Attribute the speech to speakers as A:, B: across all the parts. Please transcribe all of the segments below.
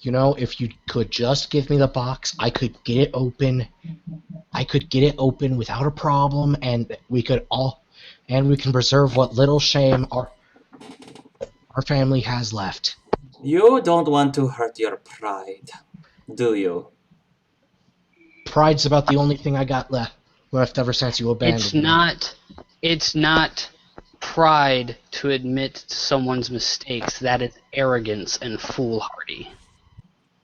A: if you could just give me the box, I could get it open. I could get it open without a problem, and we can preserve what little shame our family has left.
B: You don't want to hurt your pride, do you?
A: Pride's about the only thing I got left ever since you abandoned me.
C: It's not pride to admit to someone's mistakes. That is arrogance and foolhardy.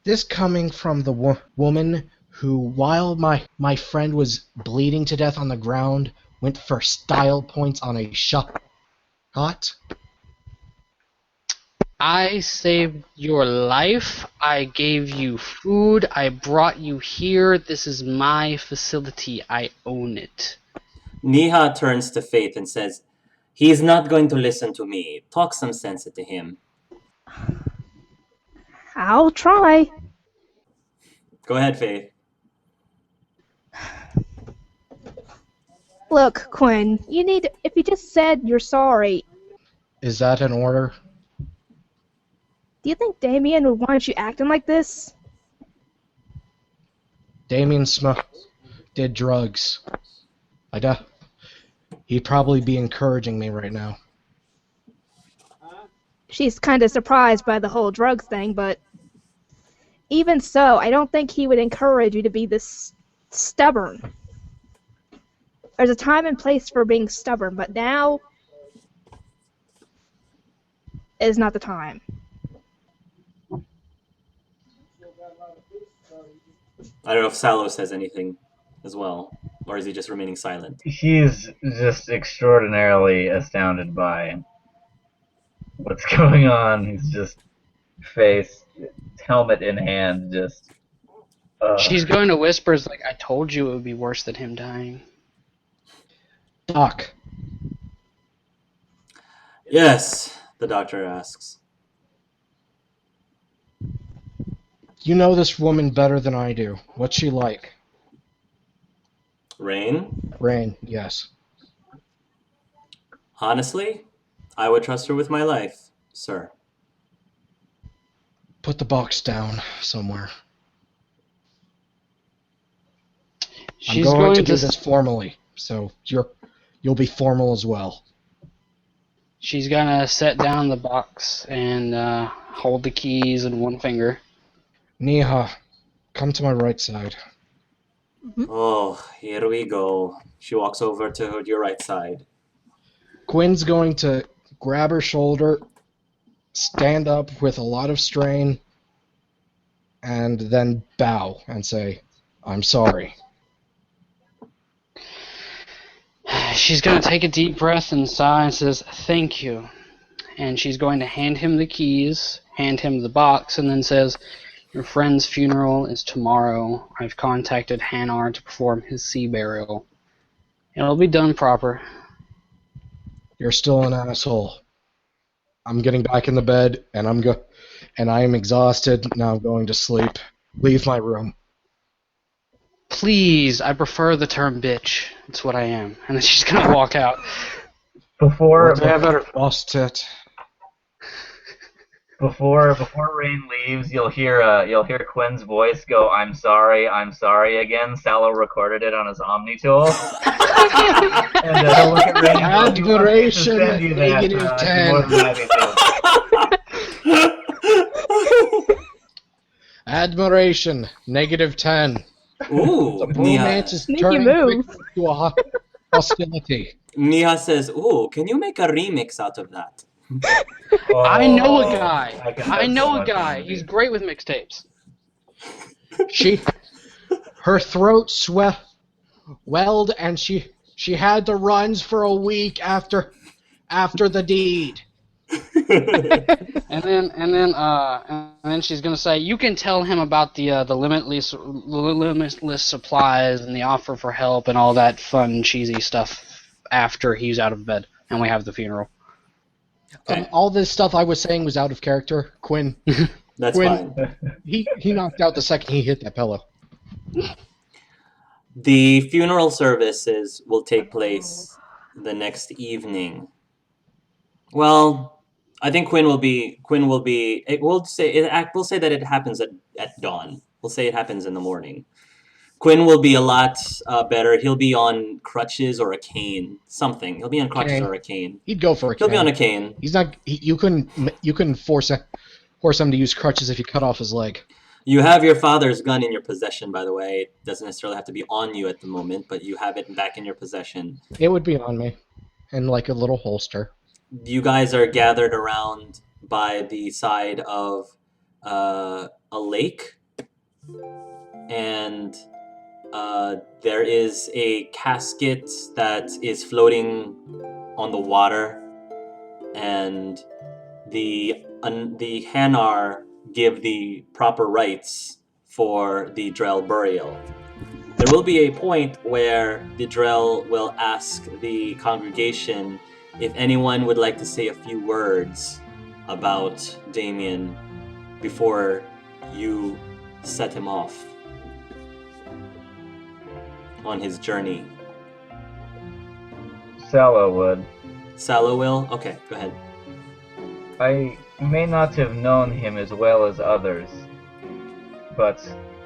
A: This coming from the woman who, while my friend was bleeding to death on the ground, went for style points on a shot.
C: I saved your life. I gave you food. I brought you here. This is my facility. I own it.
B: Niha turns to Faith and says, "He's not going to listen to me. Talk some sense into him."
D: I'll try.
B: Go ahead, Faith.
D: Look, Quinn, if you just said you're sorry,
A: Is that an order?
D: do you think Damien would want you acting like this?
A: Damien did drugs. He'd probably be encouraging me right now.
D: She's kind of surprised by the whole drugs thing, but even so, I don't think he would encourage you to be this stubborn. There's a time and place for being stubborn, but now is not the time.
B: I don't know if Salo says anything as well, or is he just remaining silent?
E: He's just extraordinarily astounded by what's going on. He's just helmet in hand, just...
C: She's going to whispers like, I told you it would be worse than him dying.
A: Doc.
B: Yes, the doctor asks.
A: You know this woman better than I do. What's she like?
B: Rain?
A: Rain, yes.
B: Honestly, I would trust her with my life, sir.
A: Put the box down somewhere. I'm going to do this formally, so you'll be formal as well.
C: She's gonna set down the box and hold the keys in one finger.
A: Niha, come to my right side.
D: Mm-hmm.
B: Oh, here we go. She walks over to your right side.
A: Quinn's going to grab her shoulder, stand up with a lot of strain, and then bow and say, I'm sorry.
C: She's going to take a deep breath and sigh and says, thank you. And she's going to hand him the keys, hand him the box, and then says, your friend's funeral is tomorrow. I've contacted Hanar to perform his sea burial. It'll be done proper.
A: You're still an asshole. I'm getting back in the bed, and I am exhausted. Now I'm going to sleep. Leave my room.
C: Please, I prefer the term bitch. It's what I am. And then she's gonna walk out.
E: Before Rain leaves, you'll hear Quinn's voice go, I'm sorry again. Salo recorded it on his Omni tool. And he'll look at Rain.
A: Admiration, negative 10. Admiration, negative 10.
B: Ooh,
A: the bromance is
D: Sneaky
A: turning
D: move.
A: quickly to a hostility.
B: Niha says, ooh, can you make a remix out of that?
C: I know a guy. I know a guy. He's great with mixtapes.
A: Her throat swelled, and she had the runs for a week after the deed.
C: And then she's gonna say, you can tell him about the limitless supplies and the offer for help and all that fun cheesy stuff after he's out of bed and we have the funeral.
A: All this stuff I was saying was out of character. Quinn.
B: That's
A: Quinn,
B: fine.
A: He knocked out the second he hit that pillow.
B: The funeral services will take place the next evening. Well, I think Quinn will be. We'll say that it happens at dawn. We'll say it happens in the morning. Quinn will be a lot better. He'll be on crutches or a cane, something. He'll be on crutches
A: Cane.
B: or a cane.
A: He'd go for a
B: He'll
A: cane.
B: be on a cane.
A: He's not. You couldn't force him to use crutches if you cut off his leg.
B: You have your father's gun in your possession, by the way. It doesn't necessarily have to be on you at the moment, but you have it back in your possession.
A: It would be on me, in like a little holster.
B: You guys are gathered around by the side of a lake, and there is a casket that is floating on the water, and the Hanar give the proper rites for the Drell burial. There will be a point where the Drell will ask the congregation if anyone would like to say a few words about Damien before you set him off on his journey.
E: Salo would.
B: Salo will? Okay, go ahead.
E: I may not have known him as well as others, but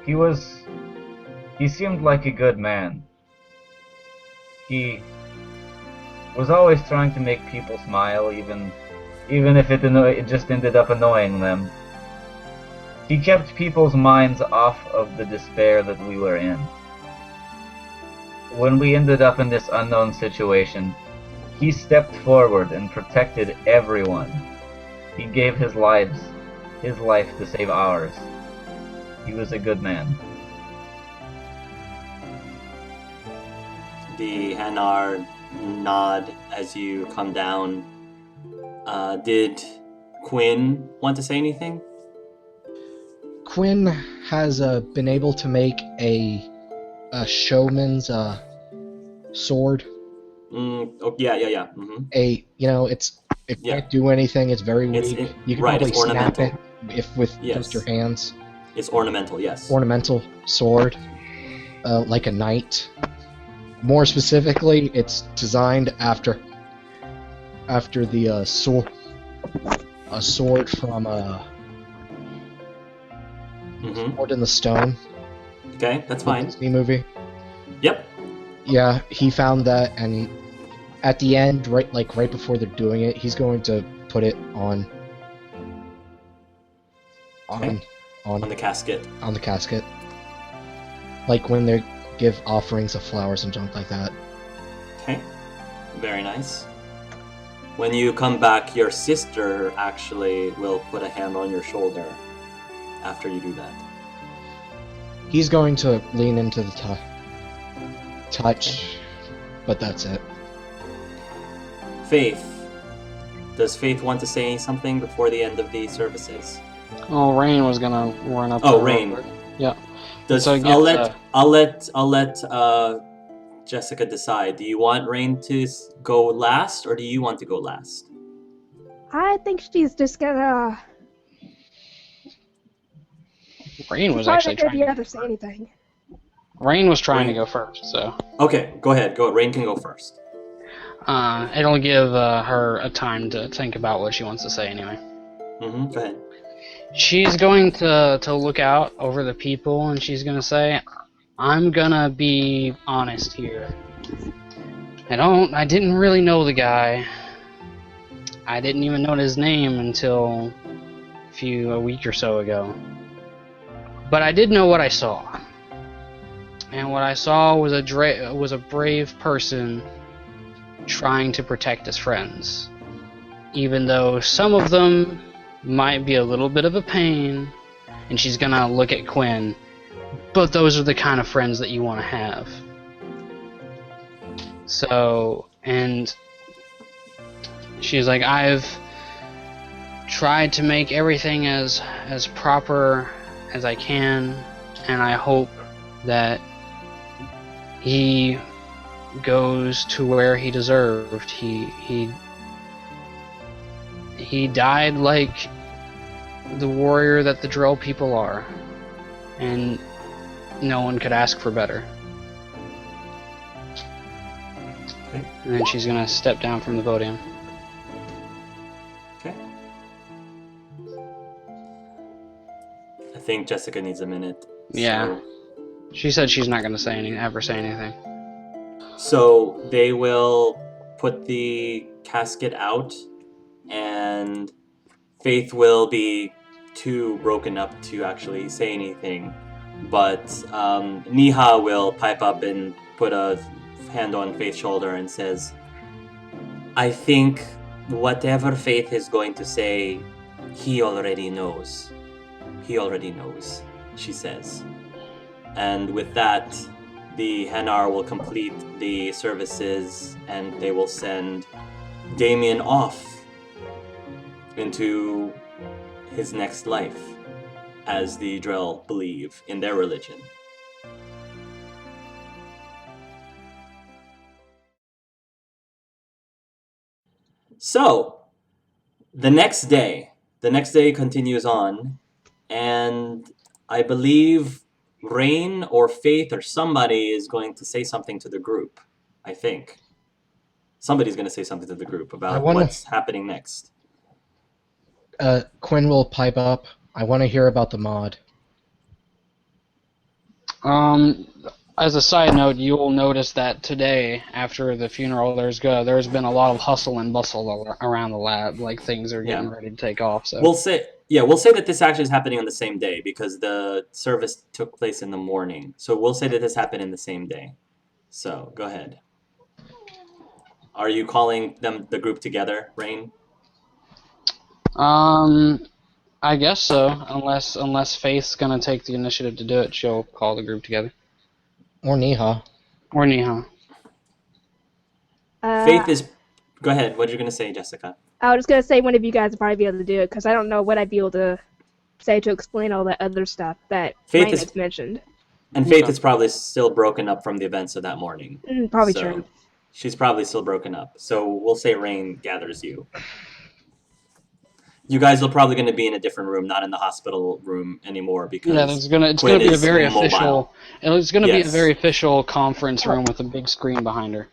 E: he seemed like a good man. He was always trying to make people smile, even if it just ended up annoying them. He kept people's minds off of the despair that we were in. When we ended up in this unknown situation, he stepped forward and protected everyone. He gave his life to save ours. He was a good man.
B: The Hanar nod as you come down. Did Quinn want to say anything?
A: Quinn has been able to make a showman's sword.
B: Oh, yeah. Mm-hmm.
A: It can't do anything. It's very weak. You can probably
B: it's
A: snap
B: ornamental.
A: it with
B: Yes.
A: just your hands.
B: It's ornamental, yes.
A: Ornamental sword, like a knight. More specifically, it's designed after the sword from
B: Mm-hmm.
A: Sword in the Stone.
B: Okay, that's
A: the
B: fine.
A: Disney movie.
B: Yep.
A: Yeah, he found that, and at the end, right before they're doing it, he's going to put it on
B: On the casket.
A: on the casket. Like when they give offerings of flowers and junk like that.
B: Okay. Very nice. When you come back, your sister actually will put a hand on your shoulder after you do that.
A: He's going to lean into the touch, but that's it.
B: Faith. Does Faith want to say something before the end of the services?
C: Oh, Rain was gonna run up.
B: Oh,
C: there real
B: Rain.
C: quick. Yeah.
B: Does
C: So I
B: I'll
C: guess,
B: let Jessica decide. Do you want Rain to go last, or do you want to go last?
D: I think she's just gonna.
C: Rain was
D: She's
C: actually
D: probably
C: trying.
D: not gonna say anything.
C: Rain was trying to
B: Rain.
C: go first, so
B: Okay, go ahead. Go. Rain can go first.
C: it'll give her a time to think about what she wants to say anyway.
B: Mm-hmm. Go ahead.
C: She's going to look out over the people, and she's gonna say, "I'm gonna be honest here. I didn't really know the guy. I didn't even know his name until a week or so ago. But I did know what I saw. And what I saw was a brave person trying to protect his friends. Even though some of them might be a little bit of a pain," and she's gonna look at Quinn, "but those are the kind of friends that you want to have." So, and she's like, "I've tried to make everything as proper as I can, and I hope that he goes to where he deserved. He died like the warrior that the Drell people are, and no one could ask for better."
B: Okay.
C: And then she's gonna step down from the podium.
B: Okay. I think Jessica needs a minute.
C: Yeah. She said she's not going to ever say anything.
B: So they will put the casket out, and Faith will be too broken up to actually say anything. But Niha will pipe up and put a hand on Faith's shoulder and says, I think whatever Faith is going to say, he already knows. He already knows, she says. And with that, the Hanar will complete the services and they will send Damien off into his next life, as the Drell believe in their religion. So, the next day continues on, and I believe Rain or Faith or somebody is going to say something to the group. I think somebody's going to say something to the group about what's happening next.
A: Quinn will pipe up. I want to hear about the mod.
C: As a side note, you'll notice that today, after the funeral, there's been a lot of hustle and bustle around the lab. Like, things are getting ready to take off. So
B: we'll say that this actually is happening on the same day because the service took place in the morning. So we'll say that this happened in the same day. So go ahead. Are you calling the group together, Rain?
C: I guess so. Unless Faith's gonna take the initiative to do it, she'll call the group together.
A: Or Niha.
B: Faith is... Go ahead. What are you going to say, Jessica?
D: I was going to say one of you guys would probably be able to do it, because I don't know what I'd be able to say to explain all that other stuff that Rain has mentioned.
B: And Faith is probably still broken up from the events of that morning.
D: Probably true.
B: She's probably still broken up. So we'll say Rain gathers you. You guys are probably going to be in a different room, not in the hospital room anymore, because
C: it's going to be a very official. It's going to be a very official conference room with a big screen behind her.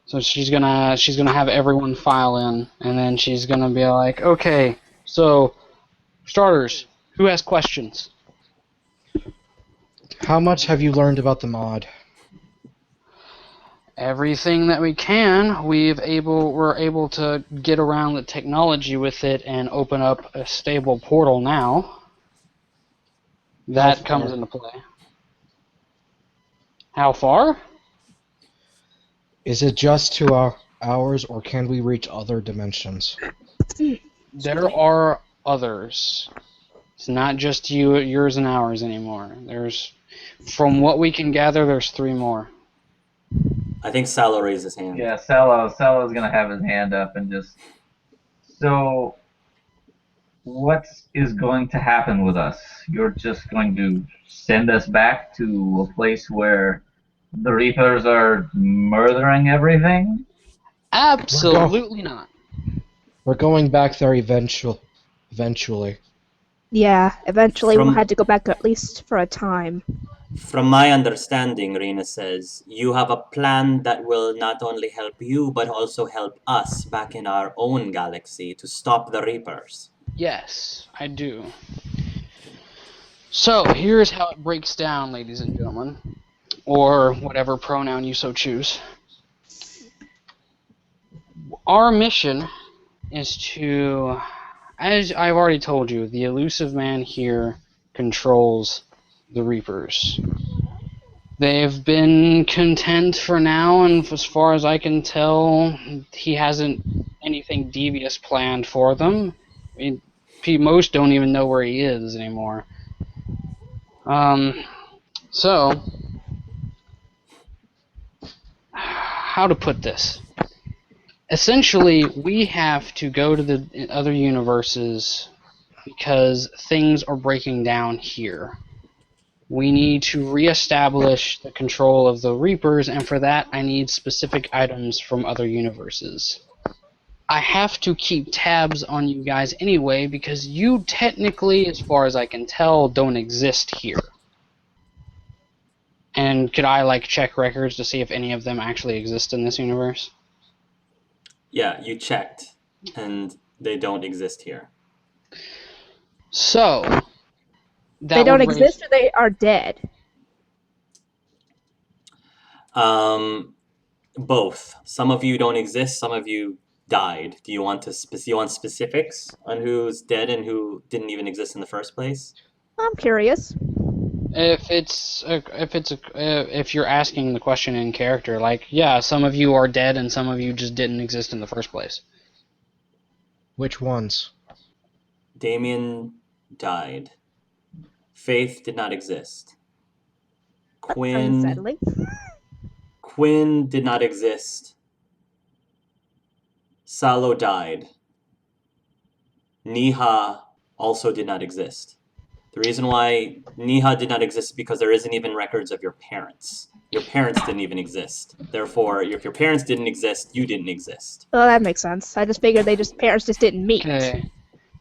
C: So she's gonna have everyone file in, and then she's gonna be like, okay, so starters, who has questions?
A: How much have you learned about the mod?
C: Everything that we can. We're able to get around the technology with it and open up a stable portal now. That comes into play. How far?
A: Is it just 2 hours, or can we reach other dimensions?
C: There are others. It's not just yours and ours anymore. From what we can gather, there's 3 more.
B: I think Salo raised his hand.
E: Yeah, Salo's gonna have his hand up and just... So, what is going to happen with us? You're just going to send us back to a place where the Reapers are murdering everything?
C: Absolutely not.
A: We're going back there eventually.
D: Yeah, eventually we'll have to go back at least for a time.
B: From my understanding, Rena says, you have a plan that will not only help you, but also help us back in our own galaxy to stop the Reapers.
C: Yes, I do. So, here's how it breaks down, ladies and gentlemen. Or whatever pronoun you so choose. Our mission is to, as I've already told you, the elusive man here controls the Reapers. They've been content for now, and as far as I can tell, he hasn't anything devious planned for them. Most don't even know where he is anymore. So, how to put this? Essentially, we have to go to the other universes because things are breaking down here. We need to reestablish the control of the Reapers, and for that I need specific items from other universes. I have to keep tabs on you guys anyway, because you technically, as far as I can tell, don't exist here. And could I, check records to see if any of them actually exist in this universe?
B: Yeah, you checked, and they don't exist here.
C: So, that
D: They don't
C: would raise-
D: exist or they are dead?
B: Both. Some of you don't exist. Some of you died. Do you want you want specifics on who's dead and who didn't even exist in the first place?
D: I'm curious.
C: If you're asking the question in character, like, yeah, some of you are dead and some of you just didn't exist in the first place.
A: Which ones?
B: Damien died. Faith did not exist. Quinn
D: Unsettling.
B: did not exist. Salo died. Niha also did not exist. The reason why Niha did not exist is because there isn't even records of your parents. Your parents didn't even exist. Therefore, if your parents didn't exist, you didn't exist.
D: Well, that makes sense. I just figured parents just didn't meet.
C: Okay.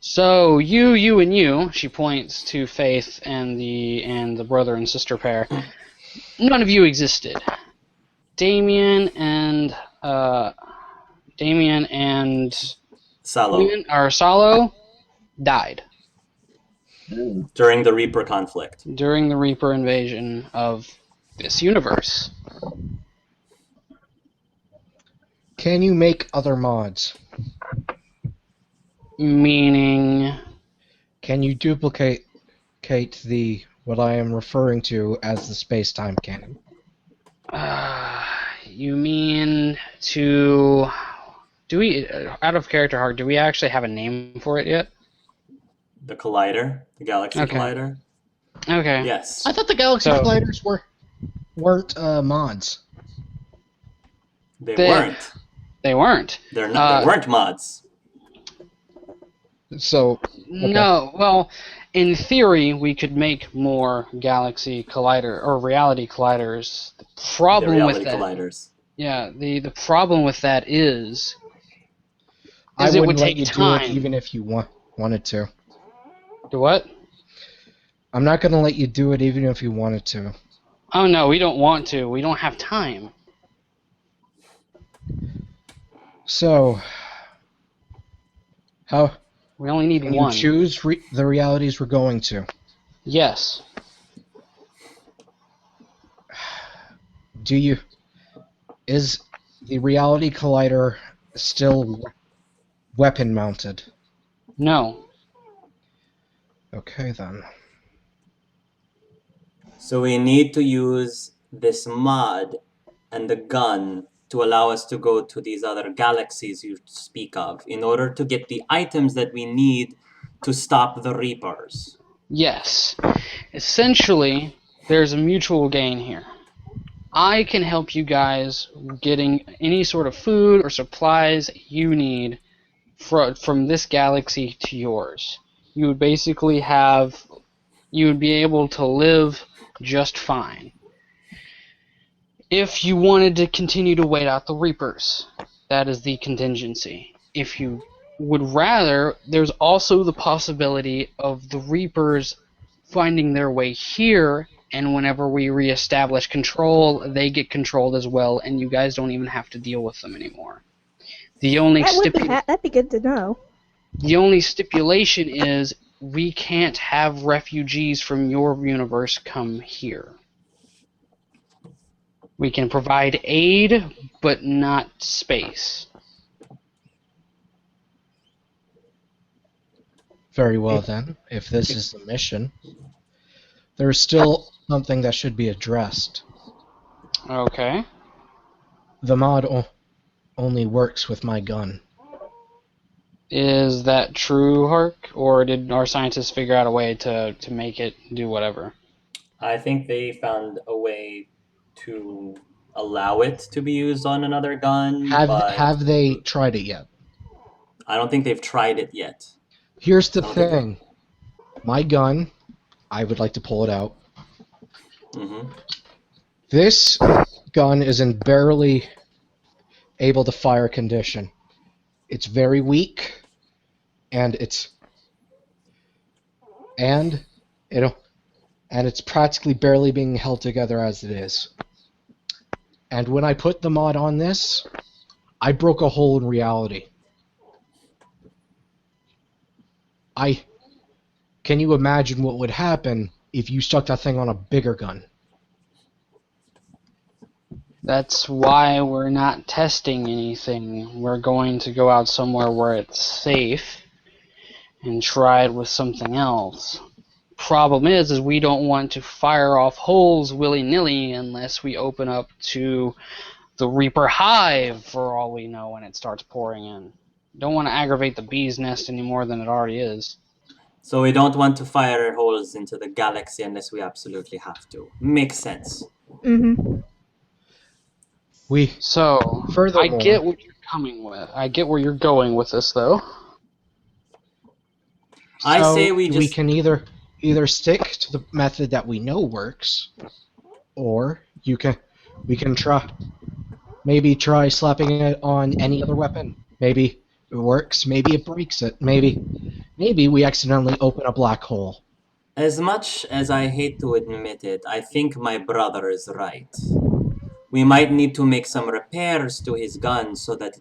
C: So you, and you, she points to Faith and the brother and sister pair. None of you existed. Damien and
B: Salo,
C: Salo died
B: during the Reaper conflict.
C: during the Reaper invasion of this universe.
A: Can you make other mods?
C: Meaning,
A: Can you duplicate what I am referring to as the space-time canon?
C: you mean to? Do we, out of character heart, do we actually have a name for it yet?
B: The Collider, the Galaxy
C: Okay.
B: Collider.
C: Okay.
B: Yes,
A: I thought the Galaxy
C: So-
A: Colliders weren't mods.
B: they
C: They-
B: weren't.
C: They weren't.
B: They're not. They weren't mods.
A: So
C: No, well, in theory, we could make more Galaxy Collider or Reality Colliders. The
B: The
C: problem
B: reality
C: with that,
B: colliders.
C: yeah, the problem with that is
A: I
C: it
A: wouldn't
C: would
A: let
C: take
A: you
C: time.
A: do it even if you wanted to.
C: Do what?
A: I'm not going to let you do it even if you wanted to.
C: Oh no, we don't want to. We don't have time.
A: So, how
C: We only need
A: can
C: one.
A: you choose the realities we're going to?
C: Yes.
A: Is the reality collider still weapon mounted?
C: No.
A: Okay then.
B: So we need to use this mod and the gun to allow us to go to these other galaxies you speak of in order to get the items that we need to stop the Reapers.
C: Yes. Essentially, there's a mutual gain here. I can help you guys getting any sort of food or supplies you need from this galaxy to yours. You would basically you would be able to live just fine. If you wanted to continue to wait out the Reapers, that is the contingency. If you would rather, there's also the possibility of the Reapers finding their way here, and whenever we reestablish control, they get controlled as well, and you guys don't even have to deal with them anymore. The only
D: That'd be good to know.
C: the only stipulation is we can't have refugees from your universe come here. We can provide aid, but not space.
A: Very well then. If this is the mission, there's still something that should be addressed.
C: Okay.
A: The mod only works with my gun.
C: Is that true, Hark? Or did our scientists figure out a way to make it do whatever?
B: I think they found a way to allow it to be used on another gun, but
A: Have they tried it yet?
B: I don't think they've tried it yet.
A: Here's the
B: Okay.
A: thing. My gun, I would like to pull it out.
B: Hmm.
A: This gun is in barely able to fire condition. It's very weak, and it's practically barely being held together as it is. And when I put the mod on this, I broke a hole in reality. can you imagine what would happen if you stuck that thing on a bigger gun?
C: That's why we're not testing anything. We're going to go out somewhere where it's safe and try it with something else. Problem is we don't want to fire off holes willy-nilly unless we open up to the Reaper Hive, for all we know, when it starts pouring in. Don't want to aggravate the bee's nest any more than it already is.
B: So we don't want to fire holes into the galaxy unless we absolutely have to. Makes sense.
D: Mm-hmm.
C: So,
A: Furthermore,
C: I get what you're coming with. I get where you're going with this, though.
B: I
A: so
B: say we just
A: can either stick to the method that we know works, or we can try slapping it on any other weapon. Maybe it works, maybe it breaks it, maybe we accidentally open a black hole.
B: As much as I hate to admit it, I think my brother is right. We might need to make some repairs to his gun so that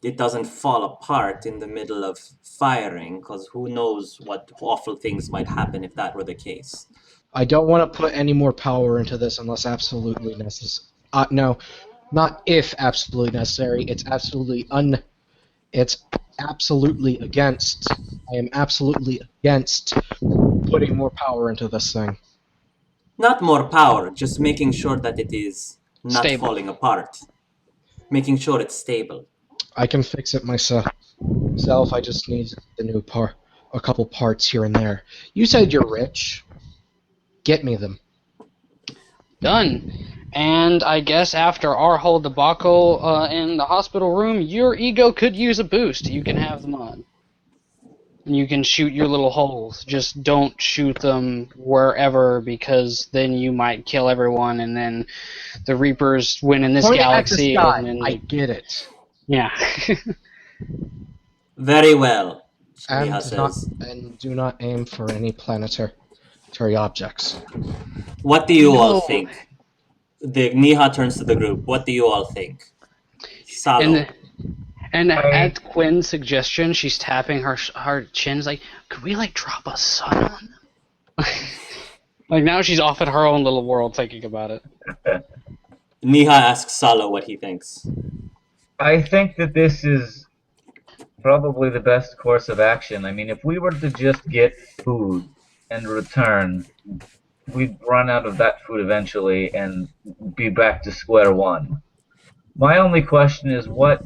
B: it doesn't fall apart in the middle of firing, because who knows what awful things might happen if that were the case.
A: I don't want to put any more power into this unless absolutely necessary. No, not if absolutely necessary. It's absolutely against. I am absolutely against putting more power into this thing.
B: Not more power, just making sure that it is not
C: Stable.
B: falling apart. Making sure it's stable.
A: I can fix it myself. I just need a couple parts here and there. You said you're rich. Get me them.
C: Done. And I guess after our whole debacle in the hospital room, your ego could use a boost. You can have them on. You can shoot your little holes. Just don't shoot them wherever, because then you might kill everyone, and then the Reapers win in this
A: Point
C: galaxy.
A: at the sky.
C: And then,
A: I get it.
C: yeah.
B: Very well,
A: And
B: Neha says.
A: do not aim for any planetary objects.
B: What do you all
C: No.
B: think? Neha turns to the group. What do you all think? Salo.
C: And at Quinn's suggestion, she's tapping her chin's like, could we drop a sun on them? Now she's off in her own little world thinking about it.
B: Neha asks Salo what he thinks.
E: I think that this is probably the best course of action. I mean, if we were to just get food and return, we'd run out of that food eventually and be back to square one. My only question is, what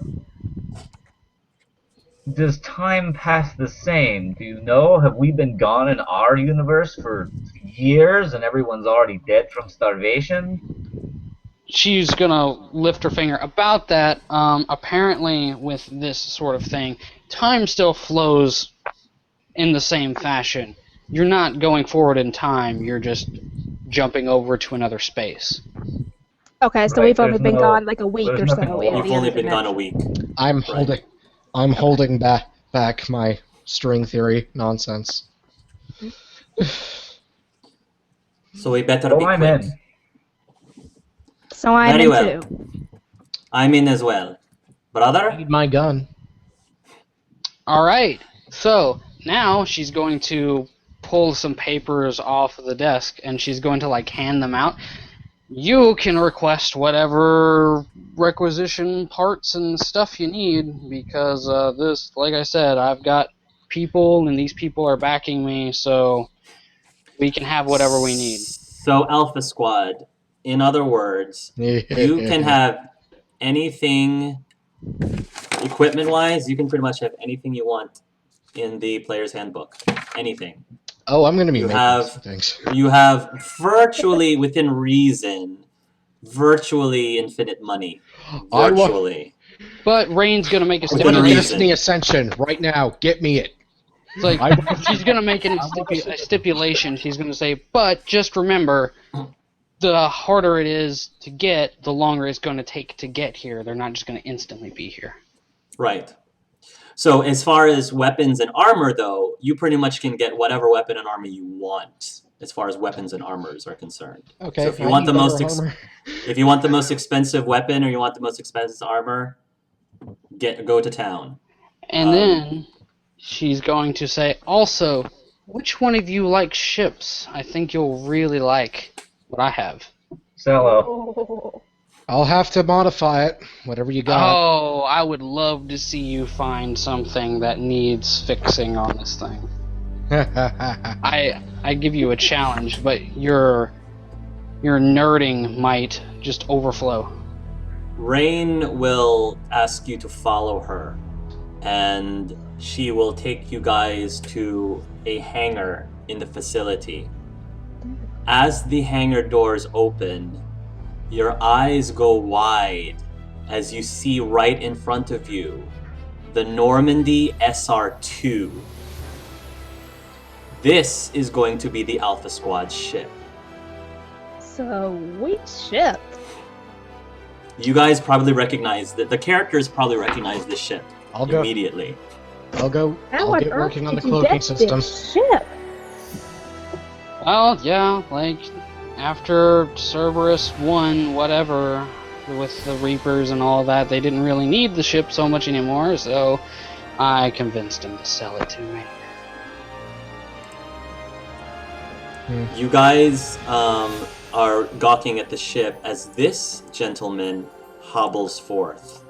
E: does time pass the same? Do you know? Have we been gone in our universe for years and everyone's already dead from starvation?
C: She's gonna lift her finger. About that, apparently with this sort of thing, time still flows in the same fashion. You're not going forward in time, you're just jumping over to another space.
D: Okay, so
E: Right,
D: we've only
E: there's
D: been
E: no-
D: gone like a week
E: there's
D: or
E: nothing
D: so.
E: to
D: in
E: watch.
D: the
B: You've only
D: other
B: been gone a
D: dimension.
B: week.
A: I'm holding back my string theory nonsense.
B: So we better
E: Oh,
B: be
E: I'm
B: quick.
E: in.
D: So I'm
B: Very
D: in
B: well.
D: too.
B: I'm in as well. Brother?
A: Need my gun.
C: Alright, so now she's going to pull some papers off of the desk and she's going to hand them out. You can request whatever requisition parts and stuff you need, because this, like I said, I've got people and these people are backing me, so we can have whatever we need.
B: So Alpha Squad, in other words, you can have anything equipment-wise, you can pretty much have anything you want in the player's handbook. Anything.
A: Oh, I'm gonna be
B: You
A: making
B: have-
A: some things.
B: You have virtually, within reason, virtually infinite money.
A: I want-
B: Virtually.
C: But Rain's gonna make a
B: Within
A: I want a
B: reason.
C: stipulation.
A: Destiny Ascension right now. Get me it.
C: It's like,
A: I-
C: she's gonna make a stipulation. She's gonna say, but just remember, the harder it is to get, the longer it's gonna take to get here. They're not just gonna instantly be here.
B: Right. So as far as weapons and armor, though, you pretty much can get whatever weapon and armor you want, as far as weapons and armors are concerned.
A: Okay.
B: So if you
A: I
B: want
A: need
B: the most
A: better armor.
B: If you want the most expensive weapon or you want the most expensive armor, go to town.
C: And then she's going to say, also, Which one of you likes ships? I think you'll really like what I have.
E: Cello.
D: Oh.
A: I'll have to modify it. Whatever you got.
C: Oh, I would love to see you find something that needs fixing on this thing. I give you a challenge, but your nerding might just overflow.
B: Rain will ask you to follow her, and she will take you guys to a hangar in the facility. As the hangar doors open, your eyes go wide as you see right in front of you the Normandy SR-2. This is going to be the Alpha Squad ship.
D: Sweet ship.
B: You guys probably recognize that the characters probably recognize this ship
A: I'll go.
B: immediately.
A: I'll
D: How on
A: get
D: earth
A: working on the
D: did you
A: cloaking
D: get
A: system.
D: this ship?
C: Well, yeah, like after Cerberus won whatever with the Reapers and all that, they didn't really need the ship so much anymore, so I convinced him to sell it to me.
B: You guys are gawking at the ship as this gentleman hobbles forth.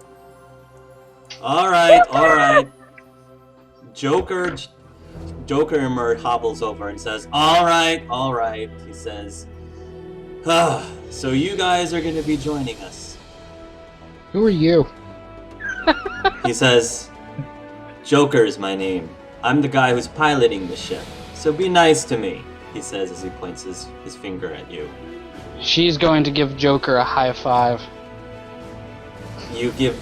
B: All right. Joker hobbles over and says, all right, he says, so you guys are going to be joining us.
A: Who are you?
B: He says, Joker's my name. I'm the guy who's piloting the ship, so be nice to me, he says as he points his finger at you.
C: She's going to give Joker a high five.
B: You give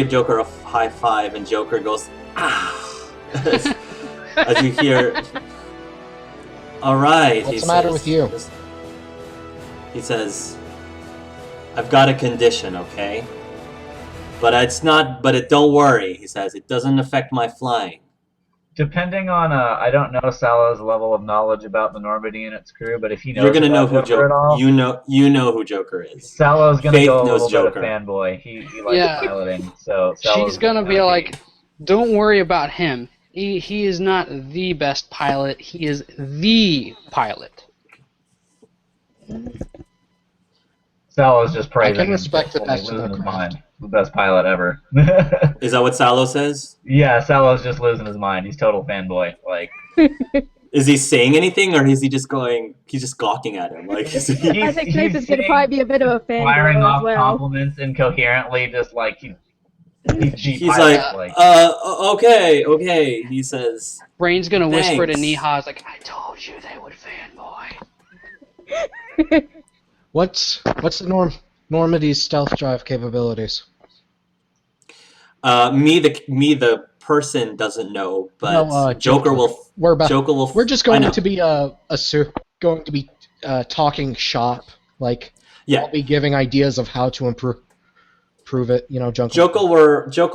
B: Joker a high five, and Joker goes, ah, as you hear. All right.
A: What's the matter with you?
B: He says, I've got a condition, okay? But don't worry, he says, it doesn't affect my flying.
E: Depending on, I don't know Salo's level of knowledge about the Normandy and its crew, but if he knows
B: You're gonna know
E: about
B: who
E: Joker at all,
B: you know who Joker is.
E: Salo's gonna
B: Faith
E: go a
B: knows
E: little
B: Joker.
E: bit of fanboy. He likes
C: Yeah.
E: piloting, so Salo's
C: She's gonna be like, don't worry about him. He is not the best pilot, he is the pilot.
E: Salo's just praising.
A: I can
E: him,
A: respect that
E: like,
A: that's
E: losing
A: the
E: his
A: craft.
E: mind. The best pilot ever.
B: Is that what Salo says?
E: Yeah, Salo's just losing his mind. He's total fanboy. Like,
B: Is he saying anything, or is he just going? He's just gawking at him, like. Is he,
D: I think Faith
E: he's
D: is going to probably be a bit of a
E: firing
D: fangirl
E: off
D: as well.
E: compliments incoherently, just like he's
B: he's
E: pilot,
B: like, okay. He says,
C: Brain's gonna whisper to
B: Thanks.
C: Nihaz, like, I told you they would fanboy.
A: What's the Normandy's stealth drive capabilities?
B: me the person doesn't know, but
A: No,
B: Joker will.
A: We're just
B: I
A: going
B: know.
A: to be talking shop. Like,
B: Yeah.
A: I'll be giving ideas of how to improve it. You know,
B: Joker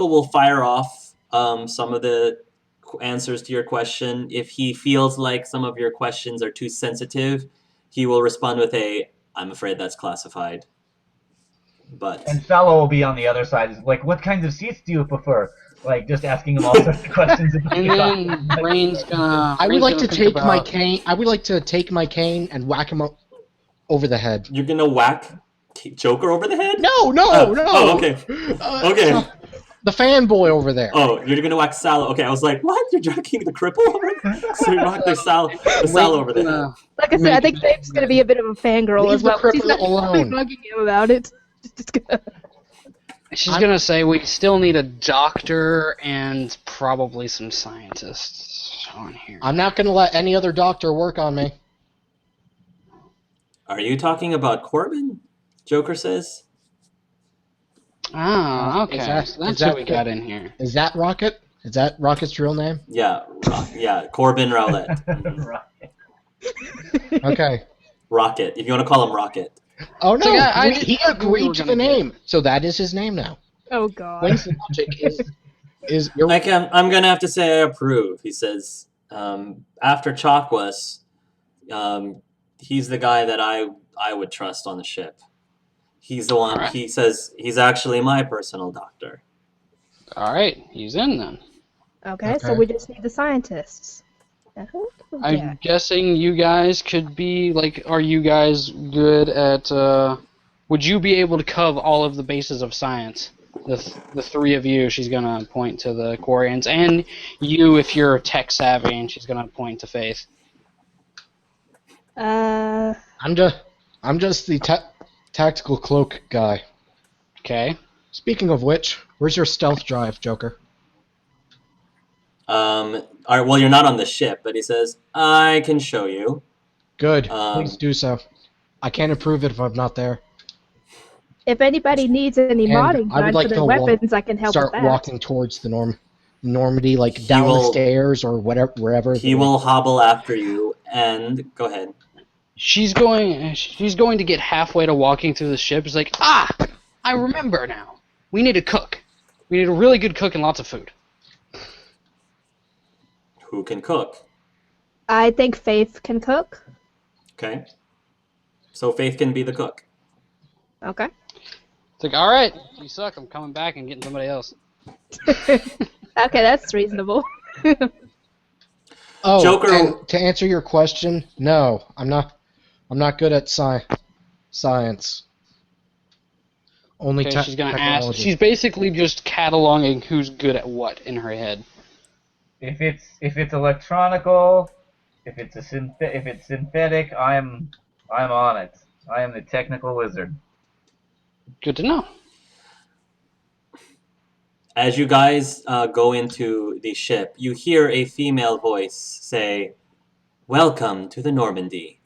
B: will fire off some of the answers to your question. If he feels like some of your questions are too sensitive, he will respond with I'm afraid that's classified. But
E: And Salo will be on the other side. Is like, what kinds of seats do you prefer? Like, just asking him all sorts of questions about
C: And
E: the
C: then
E: costume.
C: Brain's gonna.
A: I would
C: Brain's
A: like to
C: gonna think
A: take my
C: about-
A: cane. I would like to take my cane and whack him over the head.
B: you're gonna whack Joker over the head?
A: No.
B: Oh, okay. Okay.
A: so- the fanboy over there.
B: Oh, you're gonna whack Salo. Okay, I was like, what? You're jacking the cripple over? So you whack the Salo over the head.
D: Like I said, I think Faith's going to be a bit of a fangirl
A: Leave
D: as
A: the
D: well. She's
A: cripple
D: not really
A: alone.
D: bugging him about it. Just gonna...
C: She's gonna say we still need a doctor and probably some scientists on here.
A: I'm not going to let any other doctor work on me.
B: Are you talking about Corbin? Joker says.
C: Ah, okay.
A: Is that-
C: So that's
A: is that
C: what we got in here.
A: Is that Rocket? Is that Rocket's real name?
B: Yeah, Corbin Rowlett.
E: Right.
A: Okay.
B: Rocket, if you want to call him Rocket.
A: Oh no,
C: So, yeah, I
A: he
C: didn't know we were
A: agreed to
C: gonna
A: the
C: get-
A: name, so that is his name now.
D: Oh, God.
A: Wayne's logic is you're
B: I'm gonna have to say I approve. He says, after Chakwas, he's the guy that I would trust on the ship. He's the one.
C: Alright.
B: He says he's actually my personal doctor.
C: All right, he's in then.
D: Okay, so
A: Okay.
D: we just need the scientists.
C: I'm guessing you guys could be like. Are you guys good at? Would you be able to cover all of the bases of science? The three of you. She's gonna point to the Quarians, and you if you're tech savvy, and she's gonna point to Faith.
A: I'm just the tactical cloak guy.
C: Okay.
A: Speaking of which, where's your stealth drive, Joker?
B: All right. Well, you're not on the ship, but he says I can show you.
A: Good. Please do so. I can't approve it if I'm not there.
D: If anybody needs any
A: And
D: modding
A: I would
D: done
A: like
D: for their
A: to
D: weapons, I can help with
A: Start
D: that.
A: walking towards the Normandy, like down the stairs or whatever, wherever.
B: He will hobble after you, and go ahead.
C: She's going to get halfway to walking through the ship. It's like, I remember now. We need a cook. We need a really good cook and lots of food.
B: Who can cook?
D: I think Faith can cook.
B: Okay. So Faith can be the cook.
D: Okay.
C: It's like, all right, you suck. I'm coming back and getting somebody else.
D: Okay, that's reasonable.
A: Oh,
B: Joker-
A: and to answer your question, no, I'm not good at science. Only
C: Okay, she's gonna ask.
A: technology.
C: She's basically just cataloging who's good at what in her head.
E: If it's electronical, if it's synthetic, I'm on it. I am the technical wizard.
C: Good to know.
B: As you guys go into the ship, you hear a female voice say, "Welcome to the Normandy.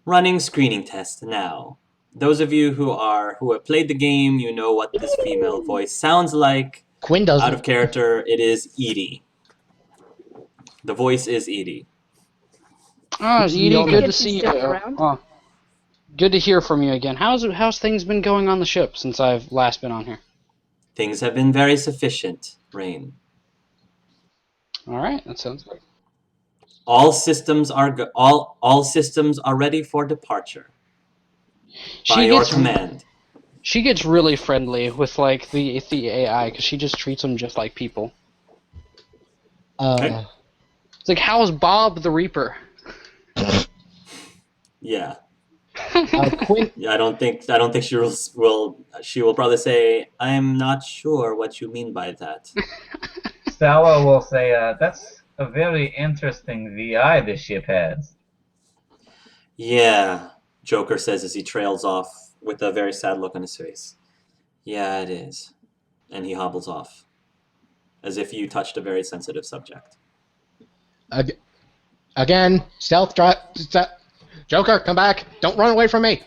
B: Running screening test now." Those of you who have played the game, you know what this female voice sounds like.
A: Quinn doesn't.
B: Out of character, it is Edie. The voice is Edie.
C: Oh, Edie,
A: Good
C: good to
D: to
C: see you.
D: stick around.
C: Oh, good to hear from you again. How's things been going on the ship since I've last been on here?
B: Things have been very sufficient, Rain.
C: All right, that sounds good.
B: All systems are ready for departure. By your command.
C: She gets really friendly with like the AI because she just treats them just like people.
B: Okay.
C: It's like, how's Bob the Reaper?
B: Yeah.
A: Quinn,
B: I don't think she will probably say, "I'm not sure what you mean by that."
E: Stella will say, that's a very interesting VI this ship has.
B: Yeah, Joker says as he trails off with a very sad look on his face. Yeah, it is. And he hobbles off. As if you touched a very sensitive subject.
A: again, stealth drive. Joker, come back! Don't run away from me.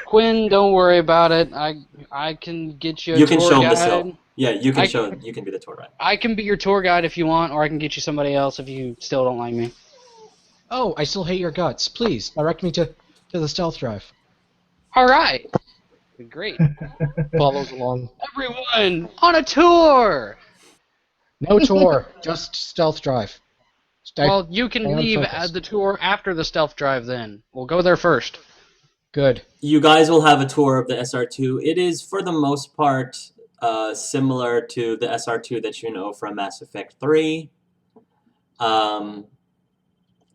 C: Quinn, don't worry about it. I can get you a
B: You
C: tour
B: can show him
C: guide.
B: the sill. Yeah, you can be the tour guide.
C: I can be your tour guide if you want, or I can get you somebody else if you still don't like me.
A: Oh, I still hate your guts. Please direct me to the stealth drive.
C: All right. Great.
A: Follows along.
C: Everyone on a tour.
A: No tour, just stealth drive.
C: Well, you can
A: stay on
C: leave
A: focus.
C: the tour after the stealth drive then. We'll go there first.
A: Good.
B: You guys will have a tour of the SR2. It is, for the most part, similar to the SR2 that you know from Mass Effect 3.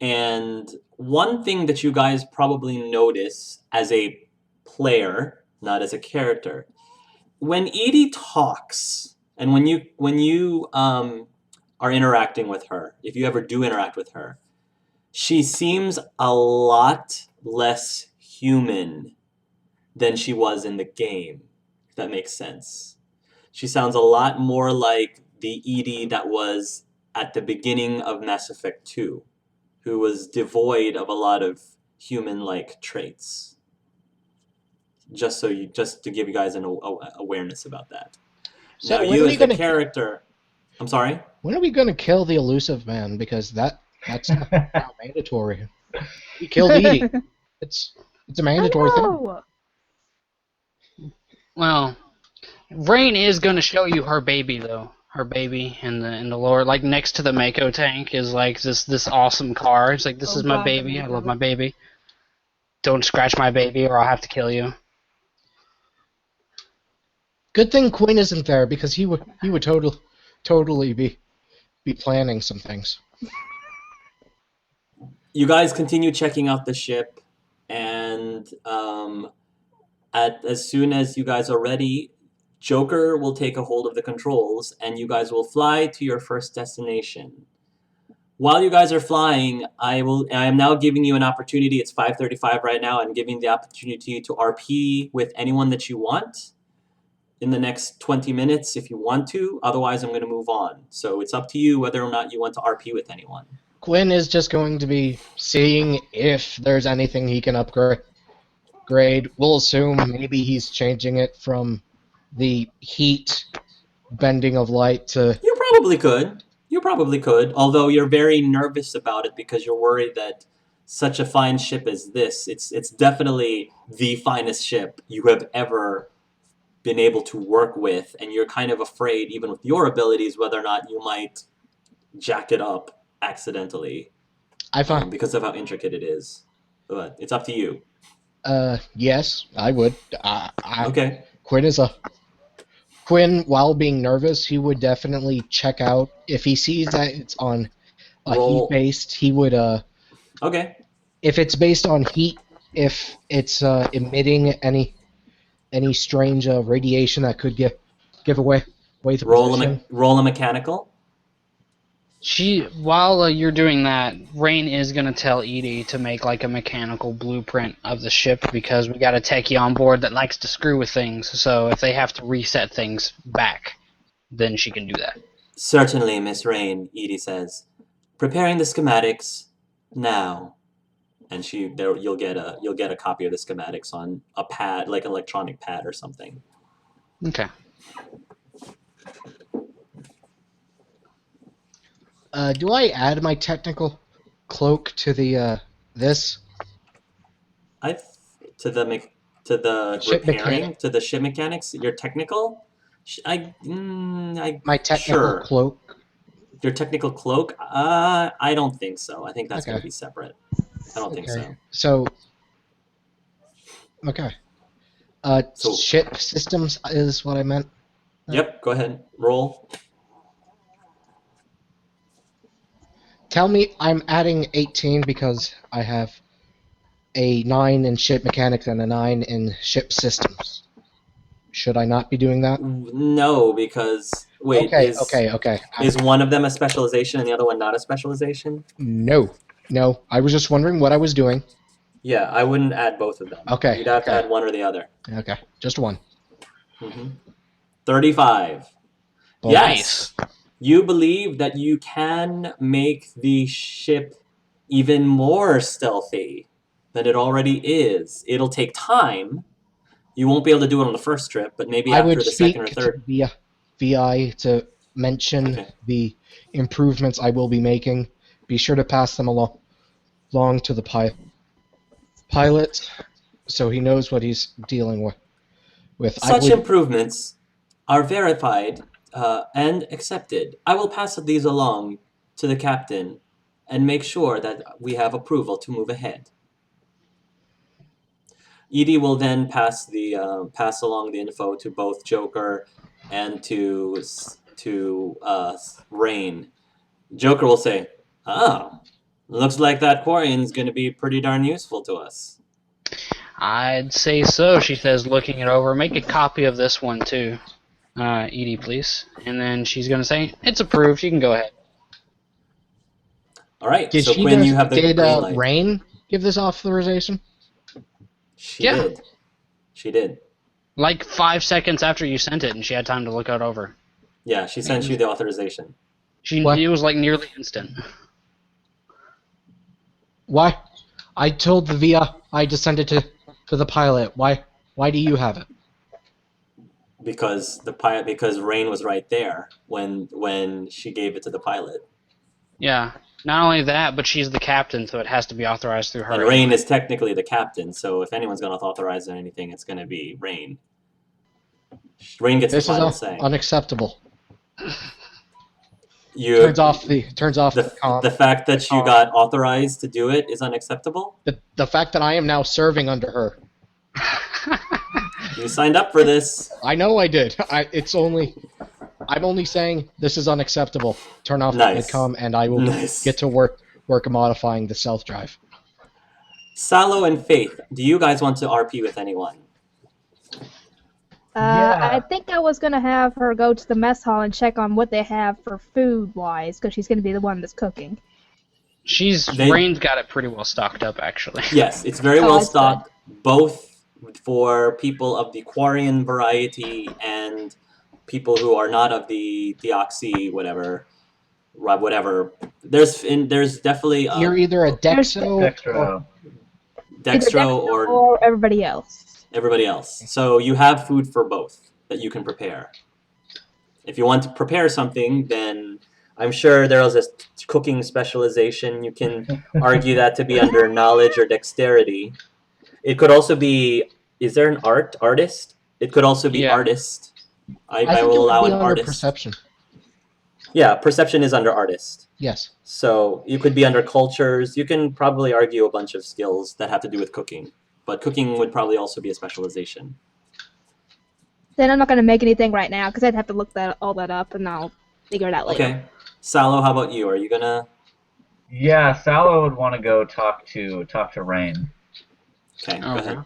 B: And one thing that you guys probably notice as a player, not as a character, when Edie talks, and when you are interacting with her, if you ever do interact with her, she seems a lot less human than she was in the game, if that makes sense. She sounds a lot more like the Edie that was at the beginning of Mass Effect 2, who was devoid of a lot of human-like traits. Just to give you guys an awareness about that.
A: So
B: now,
A: when
B: you
A: are
B: as
A: we
B: the
A: gonna
B: character... I'm sorry?
A: When are we gonna kill the elusive man? Because that's now mandatory. We killed Edie. It's a mandatory thing.
D: Oh,
C: Well, Rain is going to show you her baby though. Her baby in the lower, like next to the Mako tank, is like this awesome car. It's like, this
D: Oh,
C: is my
D: God,
C: baby.
D: I
C: I
D: love
C: love
D: it.
C: my baby. Don't scratch my baby or I'll have to kill you.
A: Good thing Quinn isn't there because he would totally be planning some things.
B: you guys continue checking out the ship, and as soon as you guys are ready, Joker will take a hold of the controls, and you guys will fly to your first destination. While you guys are flying, I am now giving you an opportunity. It's 5:35 right now. I'm giving the opportunity to RP with anyone that you want in the next 20 minutes if you want to. Otherwise, I'm going to move on. So it's up to you whether or not you want to RP with anyone.
A: Quinn is just going to be seeing if there's anything he can upgrade. We'll assume maybe he's changing it from the heat bending of light to...
B: You probably could. You probably could, although you're very nervous about it because you're worried that such a fine ship as this, it's definitely the finest ship you have ever been able to work with, and you're kind of afraid, even with your abilities, whether or not you might jack it up accidentally
A: I find...
B: because of how intricate it is. But it's up to you.
A: Yes, I would.
B: Okay.
A: Quinn, while being nervous, he would definitely check out if he sees that it's on a
B: Roll.
A: heat-based. He would
B: Okay.
A: if it's based on heat, if it's emitting any strange radiation that could give away the position.
B: Roll a mechanical.
C: While you're doing that, Rain is gonna tell Edie to make like a mechanical blueprint of the ship because we got a techie on board that likes to screw with things. So if they have to reset things back, then she can do that.
B: Certainly, Miss Rain, Edie says. Preparing the schematics now. And you'll get a copy of the schematics on a pad, like an electronic pad or something.
C: Okay.
A: Do I add my technical cloak to the this?
B: To the
A: Ship
B: repairing,
A: mechanic.
B: to the ship mechanics, your technical?
A: My technical
B: Sure.
A: cloak.
B: Your technical cloak? I don't think so. I think that's
A: Okay.
B: going to be separate. I don't think so.
A: So. Okay.
B: So-
A: Ship systems is what I meant.
B: Yep, go ahead. Roll.
A: Tell me I'm adding 18 because I have a 9 in ship mechanics and a 9 in ship systems. Should I not be doing that?
B: No, because... Wait,
A: Okay.
B: is one of them a specialization and the other one not a specialization?
A: No. I was just wondering what I was doing.
B: Yeah, I wouldn't add both of them.
A: Okay,
B: You'd have to
A: okay.
B: add one or the other.
A: Okay, just one.
B: 35.
A: Bonus.
B: Yes. You believe that you can make the ship even more stealthy than it already is. It'll take time. You won't be able to do it on the first trip, but maybe
A: I
B: after
A: would
B: the
A: speak
B: second or
A: to
B: third.
A: the VI to mention
B: Okay.
A: the improvements I will be making. Be sure to pass them along to the pilot so he knows what he's dealing with.
B: Such improvements are verified and accepted. I will pass these along to the captain and make sure that we have approval to move ahead. Edie will then pass along the info to both Joker and to Rain. Joker will say, "Oh, looks like that Quarian's going to be pretty darn useful to us."
C: I'd say so, she says, looking it over. Make a copy of this one, too, Edie, please. And then she's going to say, it's approved, you can go ahead.
B: All right,
A: Did
B: so Quinn, you have the green light.
A: Rain give this authorization?
C: Yeah.
B: She did.
C: Like 5 seconds after you sent it, and she had time to look it over.
B: Yeah, she sent you the authorization.
A: What?
C: It was like nearly instant.
A: Why? I told the VI I just sent it to the pilot. Why do you have it?
B: Because Rain was right there when she gave it to the pilot.
C: Yeah. Not only that, but she's the captain, so it has to be authorized through her.
B: And Rain is technically the captain, so if anyone's going to authorize anything, it's going to be Rain. Rain gets
A: This
B: the
A: is
B: final say.
A: unacceptable.
B: Turns
A: Turns off the comm.
B: the fact that you got authorized to do it is unacceptable.
A: The fact that I am now serving under her.
B: You signed up for this.
A: I know I did. I'm only saying this is unacceptable. Turn off
B: Nice.
A: the comm, and I will
B: Nice.
A: get to work work on modifying the stealth drive.
B: Salo and Faith, do you guys want to RP with anyone?
E: Yeah.
D: I think I was gonna have her go to the mess hall and check on what they have for food-wise, because she's gonna be the one that's cooking.
C: Rain's got it pretty well stocked up, actually.
B: Yes, it's very
D: Oh,
B: well
D: that's
B: stocked, both for people of the Quarian variety and people who are not of the Deoxy, whatever. There's definitely
A: You're either a Dexo
E: Extra.
B: Dextro
D: Either
B: or
D: or everybody else.
B: everybody else. So you have food for both that you can prepare. If you want to prepare something, then I'm sure there is a cooking specialization. You can argue that to be under knowledge or dexterity. It could also be, is there an artist? It could also be
C: Yeah.
B: artist. I
A: think
B: will
A: it would
B: allow
A: be
B: an
A: under
B: artist.
A: perception.
B: Yeah, perception is under artist.
A: Yes.
B: So you could be under cultures. You can probably argue a bunch of skills that have to do with cooking. But cooking would probably also be a specialization.
D: Then I'm not gonna make anything right now, because I'd have to look all that up, and I'll figure it out later.
B: Okay. Salo, how about you? Are you gonna...
E: Yeah, Salo would want to go talk to Rain.
B: Okay, go ahead.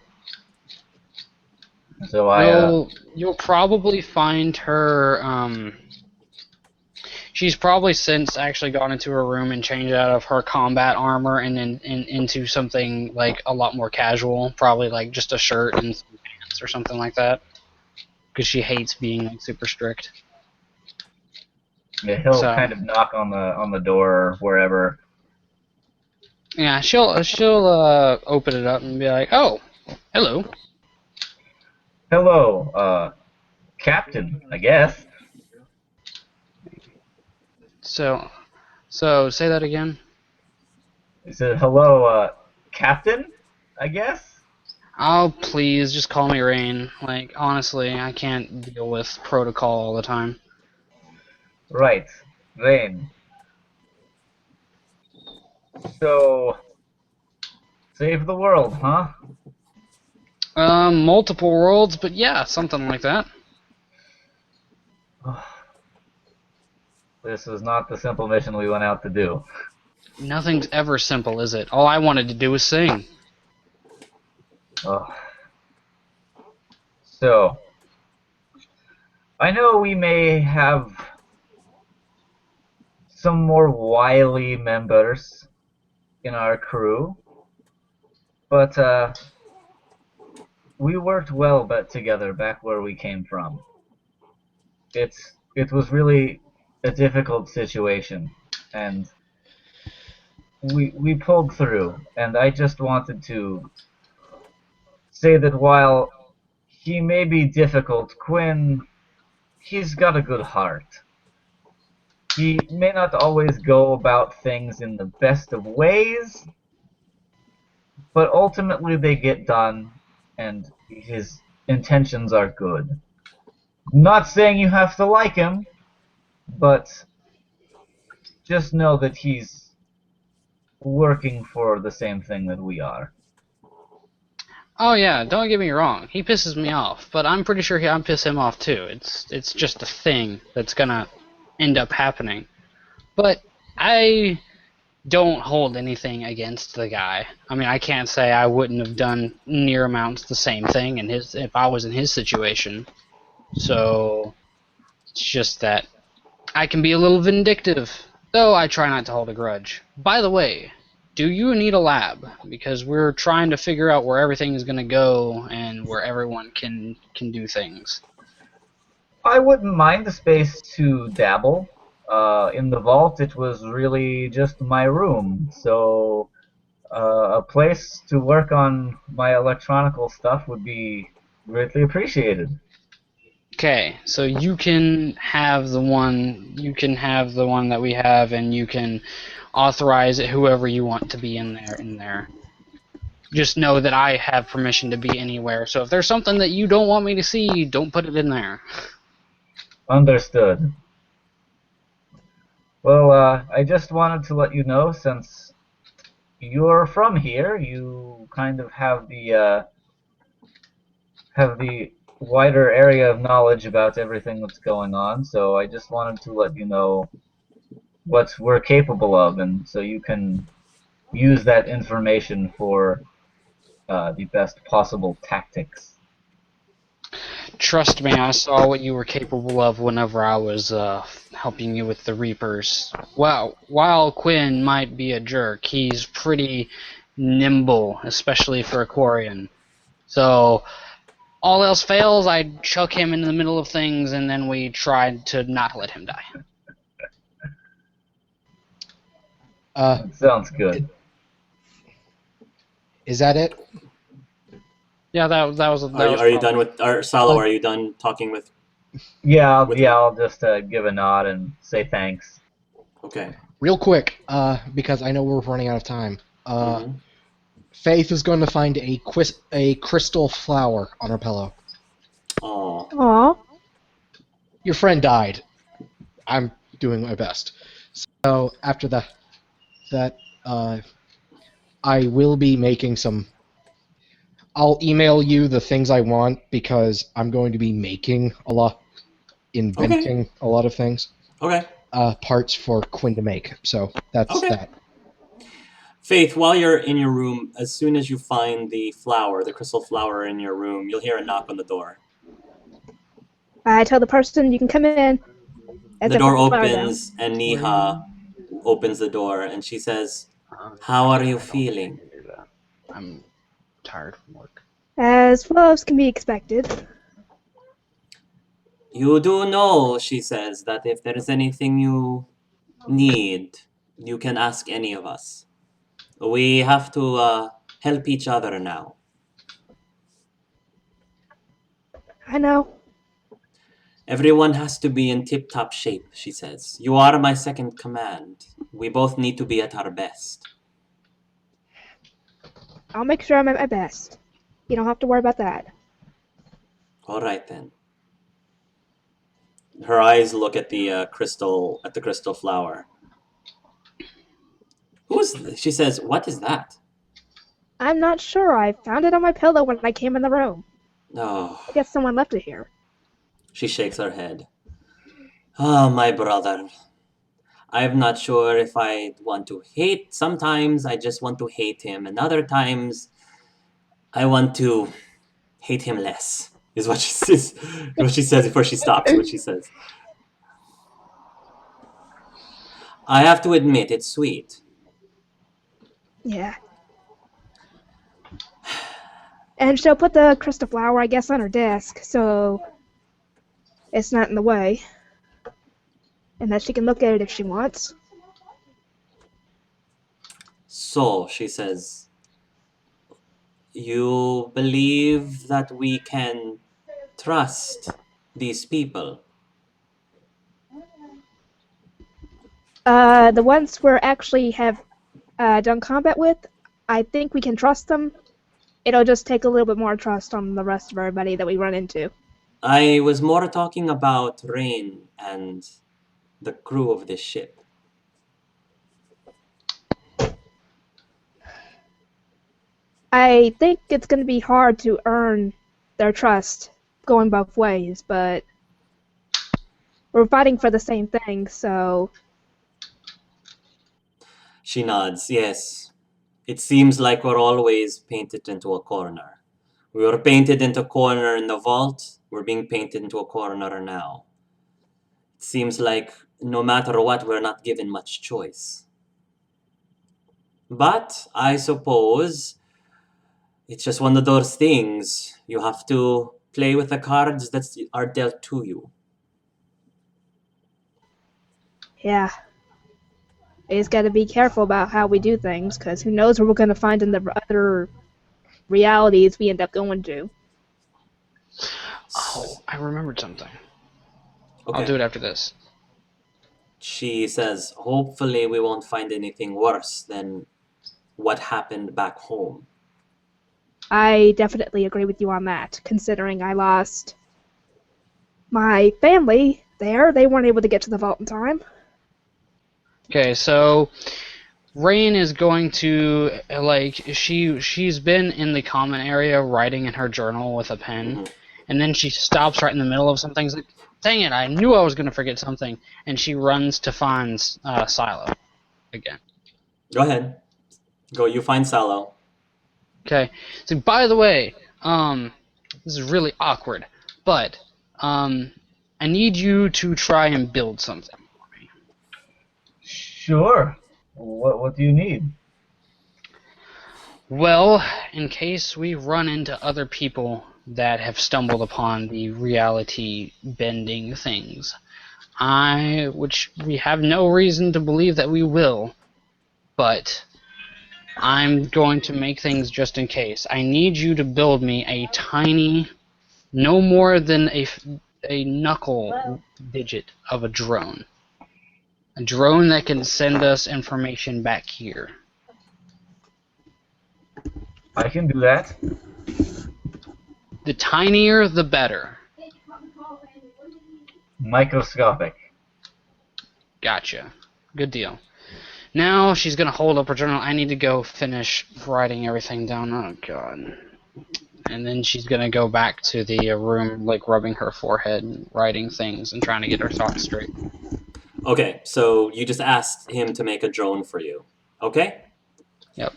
E: So I
C: You'll probably find her. She's probably since actually gone into her room and changed out of her combat armor and then into something like a lot more casual, probably like just a shirt and some pants or something like that, because she hates being like super strict.
E: yeah, he'll
C: so-
E: kind of knock on the door or wherever.
C: Yeah, she'll open it up and be like, "Oh, hello."
E: Hello, Captain, I guess.
C: So say that again.
E: He said, hello, Captain, I guess?
C: Oh, please, just call me Rain. Like, honestly, I can't deal with protocol all the time.
E: Right, Rain. So, save the world, huh?
C: Multiple worlds, but yeah, something like that.
E: This was not the simple mission we went out to do.
C: Nothing's ever simple, is it? All I wanted to do was sing.
E: Ugh. So, I know we may have some more wily members in our crew, but we worked well together back where we came from. It was really a difficult situation, and we pulled through, and I just wanted to say that while he may be difficult, Quinn, he's got a good heart. He may not always go about things in the best of ways, but ultimately they get done, and his intentions are good. Not saying you have to like him, but just know that he's working for the same thing that we are.
C: Oh yeah, don't get me wrong. He pisses me off, but I'm pretty sure I piss him off too. It's just a thing that's gonna end up happening. But I don't hold anything against the guy. I mean, I can't say I wouldn't have done near amounts the same thing if I was in his situation. So it's just that I can be a little vindictive, though I try not to hold a grudge. By the way, do you need a lab? Because we're trying to figure out where everything is going to go and where everyone can do things.
E: I wouldn't mind the space to dabble. In the vault, it was really just my room, so a place to work on my electronical stuff would be greatly appreciated.
C: Okay, so you can have the one that we have, and you can authorize it whoever you want to be in there. Just know that I have permission to be anywhere, so if there's something that you don't want me to see, don't put it in there.
E: Understood. Well, I just wanted to let you know, since you're from here, you kind of have the wider area of knowledge about everything that's going on, so I just wanted to let you know what we're capable of, and so you can use that information for the best possible tactics.
C: Trust me, I saw what you were capable of whenever I was helping you with the Reapers. Well, while Quinn might be a jerk, he's pretty nimble, especially for a Quarian. So, all else fails, I chuck him into the middle of things, and then we tried to not let him die.
E: Sounds good.
A: Is that it?
C: Yeah, that was.
B: Are you done with Salo? Are you done talking with?
E: Yeah,
B: With
E: I'll just give a nod and say thanks.
B: Okay.
A: Real quick, because I know we're running out of time.
B: Mhm.
A: Faith is going to find a crystal flower on her pillow.
B: Oh.
D: Aw.
A: Your friend died. I'm doing my best. So after that, I will be making some. I'll email you the things I want because I'm going to be making inventing a lot of things.
B: Okay.
A: Parts for Quinn to make. So that's
B: Okay.
A: that.
B: Faith, while you're in your room, as soon as you find the flower, the crystal flower in your room, you'll hear a knock on the door.
D: I tell the person you can come in. As
B: The
D: I
B: door
D: put the flower down.
B: opens, and Niha opens the door, and she says, "How are you feeling?"
C: I'm tired from work.
D: As well as can be expected.
B: "You do know," she says, "that if there is anything you need, you can ask any of us. We have to help each other now."
D: I know.
B: "Everyone has to be in tip-top shape," she says. "You are my second command. We both need to be at our best."
D: I'll make sure I'm at my best. You don't have to worry about that.
B: All right then. Her eyes look at the crystal flower. She says, "What is that?"
D: I'm not sure. I found it on my pillow when I came in the room.
B: Oh,
D: I guess someone left it here.
B: she shakes her head. "Oh, my brother. I'm not sure if I want to hate. Sometimes I just want to hate him, and other times I want to hate him less." Is what she says. What she says before she stops. What she says. "I have to admit, it's sweet."
D: Yeah. And she'll put the crystal flower, I guess, on her desk, so it's not in the way. And that she can look at it if she wants.
B: "So," she says, "you believe that we can trust these people?"
D: The ones we actually have done combat with, I think we can trust them. It'll just take a little bit more trust on the rest of everybody that we run into.
B: "I was more talking about Rain and the crew of this ship."
D: I think it's going to be hard to earn their trust going both ways, but we're fighting for the same thing, so
B: She nods. "Yes. It seems like we're always painted into a corner. We were painted into a corner in the vault. We're being painted into a corner now. It seems like no matter what, we're not given much choice. But I suppose it's just one of those things. You have to play with the cards that are dealt to you."
D: yeah. We just got to be careful about how we do things, because who knows what we're going to find in the other realities we end up going to.
C: Oh, I remembered something.
B: Okay.
C: I'll do it after this.
B: She says, "Hopefully we won't find anything worse than what happened back home."
D: I definitely agree with you on that, considering I lost my family there. They weren't able to get to the vault in time.
C: Okay, so Rain is going to she's been in the common area writing in her journal with a pen,
B: Mhm.
C: and then she stops right in the middle of something. She's like, Dang it, I knew I was going to forget something. And she runs to find Silo again.
B: Go ahead. Go. You find Salo.
C: Okay. So, by the way, this is really awkward, but I need you to try and build something for me.
E: Sure. What do you need?
C: Well, in case we run into other people that have stumbled upon the reality bending things, which we have no reason to believe that we will, but I'm going to make things just in case. I need you to build me a tiny, no more than a knuckle digit of a drone. A drone that can send us information back here.
E: I can do that.
C: The tinier, the better.
E: Microscopic.
C: Gotcha. Good deal. Now she's gonna hold up her journal. I need to go finish writing everything down. Oh god. And then she's gonna go back to the room, like rubbing her forehead and writing things and trying to get her thoughts straight.
B: Okay, so you just asked him to make a drone for you. Okay?
C: Yep.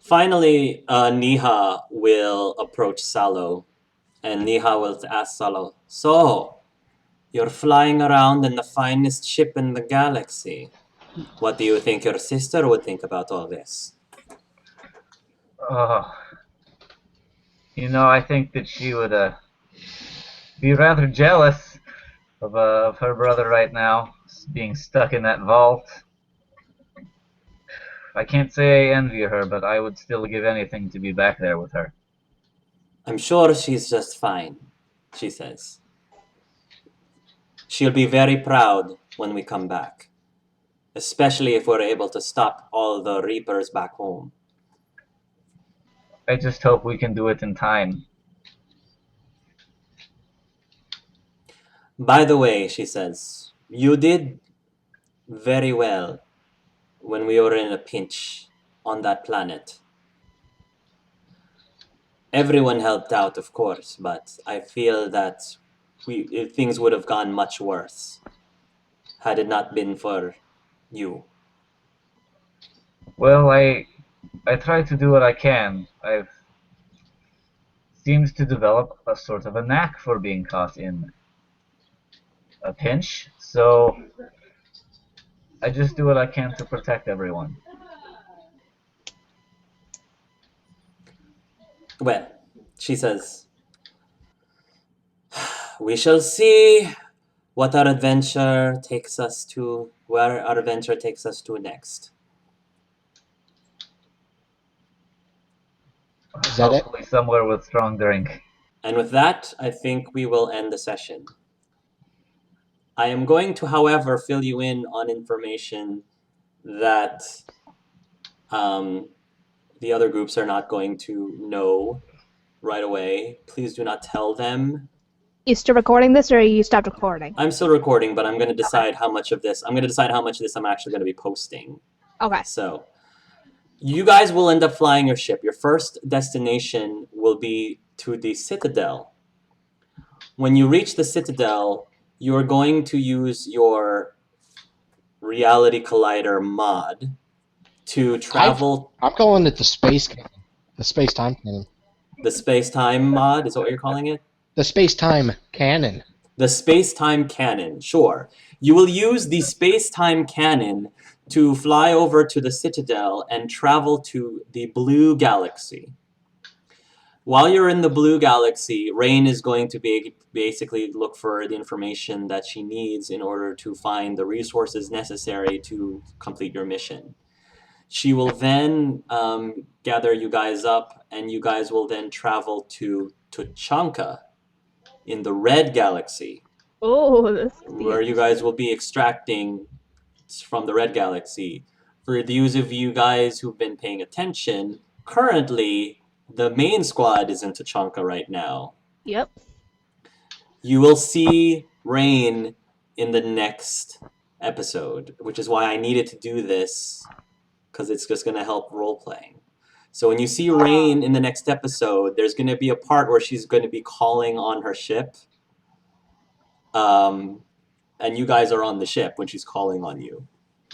B: Finally, Niha will approach Salo, and Niha will ask Salo, "So, you're flying around in the finest ship in the galaxy. What do you think your sister would think about all this?"
E: I think that she would be rather jealous of her brother right now, being stuck in that vault. I can't say I envy her, but I would still give anything to be back there with her.
B: "I'm sure she's just fine," she says. "She'll be very proud when we come back, especially if we're able to stop all the Reapers back home."
E: I just hope we can do it in time.
B: "By the way," she says, "you did very well when we were in a pinch on that planet. Everyone helped out, of course, but I feel that things would have gone much worse had it not been for you."
E: Well, I try to do what I can. I've seems to develop a sort of a knack for being caught in a pinch, so I just do what I can to protect everyone.
B: "Well," she says, "we shall see what our adventure takes us to, where our adventure takes us to next."
A: Is that it?
E: Hopefully somewhere with strong drink.
B: And with that, I think we will end the session. I am going to, however, fill you in on information that the other groups are not going to know right away. Please do not tell them.
D: You still recording this, or you stopped recording?
B: I'm still recording, but I'm going to decide how much of this. I'm going to decide how much of this I'm actually going to be posting.
D: Okay.
B: So, you guys will end up flying your ship. Your first destination will be to the Citadel. When you reach the Citadel, you are going to use your Reality Collider mod to travel.
A: I'm calling it the space cannon. The space-time cannon.
B: The space-time mod is what you're calling it?
A: The space-time cannon.
B: The space-time cannon, sure. You will use the space-time cannon to fly over to the Citadel and travel to the Blue Galaxy. While you're in the Blue Galaxy, Rain is going to basically look for the information that she needs in order to find the resources necessary to complete your mission. She will then gather you guys up, and you guys will then travel to Tuchanka in the Red Galaxy.
D: Oh,
B: where you guys will be extracting from the Red Galaxy. For those of you guys who've been paying attention, currently the main squad is in Tuchanka right now.
D: Yep.
B: You will see Rain in the next episode, which is why I needed to do this, because it's just going to help role-playing. So when you see Rain in the next episode, there's going to be a part where she's going to be calling on her ship. and you guys are on the ship when she's calling on you.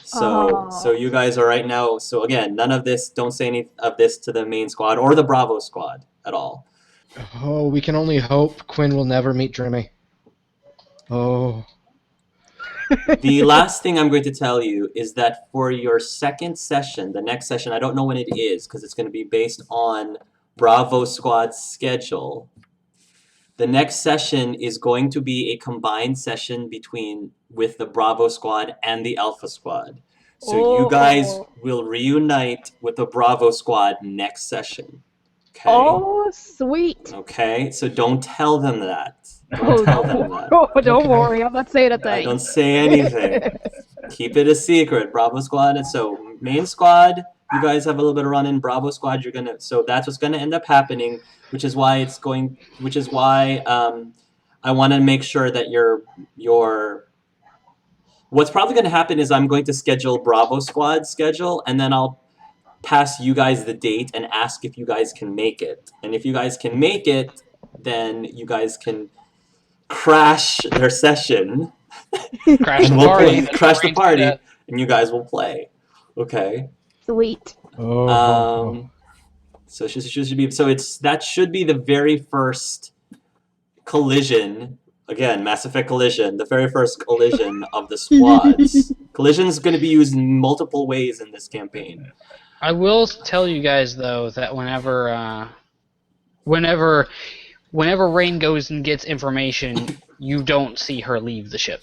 B: So you guys are right now. So again, none of this. Don't say any of this to the main squad or the Bravo squad at all.
A: Oh, we can only hope Quinn will never meet Drimmy. Oh.
B: The last thing I'm going to tell you is that for your second session, the next session, I don't know when it is because it's going to be based on Bravo Squad's schedule. The next session is going to be a combined session with the Bravo Squad and the Alpha Squad. So you guys will reunite with the Bravo Squad next session. Okay?
D: Oh, sweet.
B: Okay, so don't tell them that. Don't tell them that.
D: Oh, don't worry, I'm not saying a thing.
B: Don't say anything. Keep it a secret. Bravo Squad. And so main squad, you guys have a little bit of run in. Bravo Squad, so that's what's gonna end up happening, which is why I want to make sure that what's probably gonna happen is I'm going to schedule Bravo Squad schedule, and then I'll pass you guys the date and ask if you guys can make it. And if you guys can make it, then you guys can crash their session.
C: Crash the
B: We'll
C: party.
B: crash the party, and you guys will play. Okay.
D: Sweet.
B: So that should be the very first collision. Again, Mass Effect collision, the very first collision of the squads. Collision is going to be used in multiple ways in this campaign.
C: I will tell you guys though that whenever Rain goes and gets information, you don't see her leave the ship.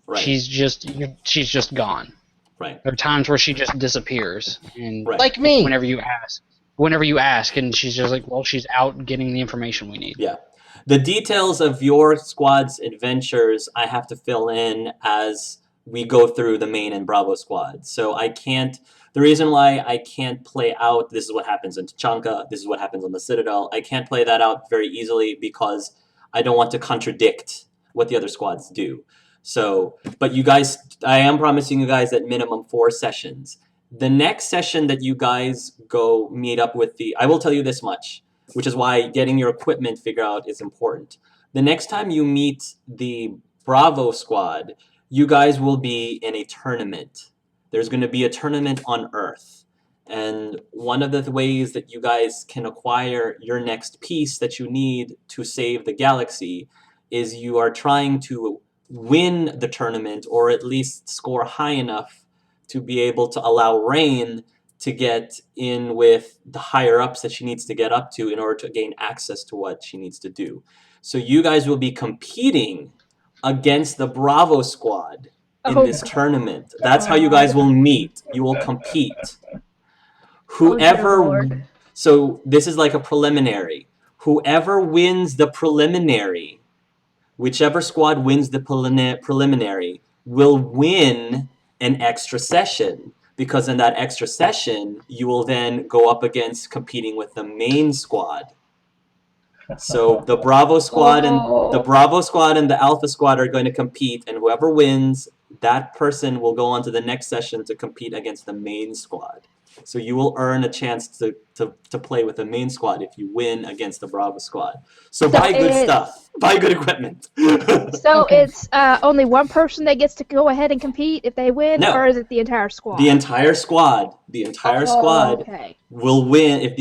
B: Right.
C: She's just gone.
B: Right.
C: There are times where she just disappears, and
B: Right.
A: Like me.
C: whenever you ask, and she's just like, well, she's out getting the information we need.
B: Yeah. The details of your squad's adventures I have to fill in as we go through the main and Bravo squad. So the reason why I can't play out, this is what happens in Tachanka, this is what happens on the Citadel, I can't play that out very easily because I don't want to contradict what the other squads do. So, but you guys, I am promising you guys at minimum 4 sessions. The next session that you guys go meet up with I will tell you this much, which is why getting your equipment figured out is important. The next time you meet the Bravo squad, you guys will be in a tournament. There's going to be a tournament on Earth. And one of the ways that you guys can acquire your next piece that you need to save the galaxy is you are trying to win the tournament, or at least score high enough to be able to allow Rain to get in with the higher ups that she needs to get up to in order to gain access to what she needs to do. So you guys will be competing against the Bravo squad in this tournament. That's how you guys will meet. You will compete. So this is like a preliminary. Whoever wins the preliminary, whichever squad wins the preliminary, will win an extra session. Because in that extra session, you will then go up against competing with the main squad. So the Bravo squad and the Alpha squad are going to compete, and whoever wins, that person will go on to the next session to compete against the main squad. So you will earn a chance to play with the main squad if you win against the Bravo squad. So buy good stuff. Buy good equipment.
D: So it's only one person that gets to go ahead and compete if they win,
B: No.
D: or is it the entire squad?
B: The entire squad
D: Okay.
B: will win.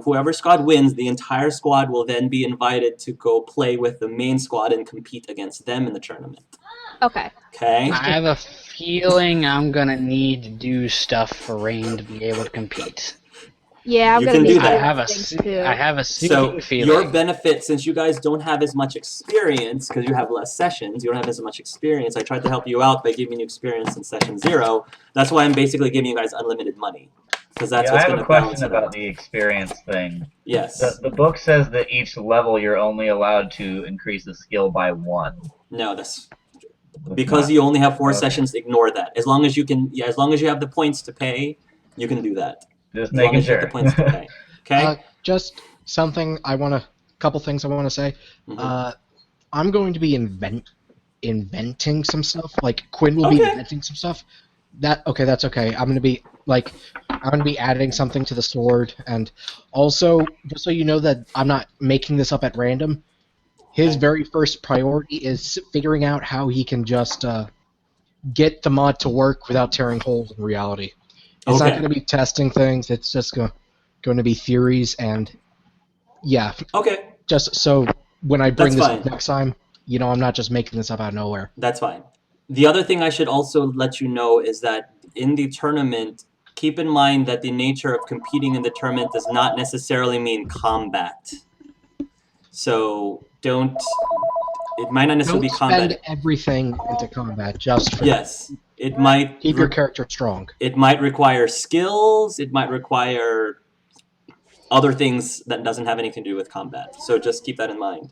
B: Whoever squad wins, the entire squad will then be invited to go play with the main squad and compete against them in the tournament.
D: Okay.
B: Okay?
C: I have a feeling I'm gonna need to do stuff for Rain to be able to compete.
D: Yeah, I'm
B: You
D: gonna
B: can
D: be
B: do that.
D: doing
C: I have a
B: So
C: sneaking feeling.
B: your benefit, since you guys don't have as much experience, because you have less sessions, you don't have as much experience, I tried to help you out by giving you experience in session 0. That's why I'm basically giving you guys unlimited money. Because that's
E: I
B: what's
E: have
B: going
E: a
B: to balance
E: question
B: it
E: about
B: out.
E: the experience thing.
B: Yes.
E: The book says that each level you're only allowed to increase the skill by 1.
B: No, that's because you only have 4
E: Okay.
B: sessions. Ignore that. As long as you have the points to pay, you can do that.
E: Just
B: As long
E: making
B: as you have
E: sure.
B: the points to pay. Okay.
A: Just something couple things I want to say.
B: Mhm.
A: I'm going to be inventing some stuff. Like Quinn will be
B: Okay.
A: inventing some stuff. That's okay. I'm gonna be adding something to the sword, and also just so you know that I'm not making this up at random. His
B: Okay.
A: very first priority is figuring out how he can just get the mod to work without tearing holes in reality. It's not
B: Okay.
A: going to be testing things. It's just going to be theories and yeah.
B: Okay,
A: Just so when I bring
B: That's
A: this up
B: fine.
A: next time, I'm not just making this up out of nowhere.
B: that's fine. The other thing I should also let you know is that in the tournament, keep in mind that the nature of competing in the tournament does not necessarily mean combat. So don't. It might not necessarily
A: Don't
B: be
A: spend
B: combat.
A: everything into combat. Just
B: Yes, it might.
A: keep your character strong.
B: It might require skills. It might require other things that doesn't have anything to do with combat. So just keep that in mind.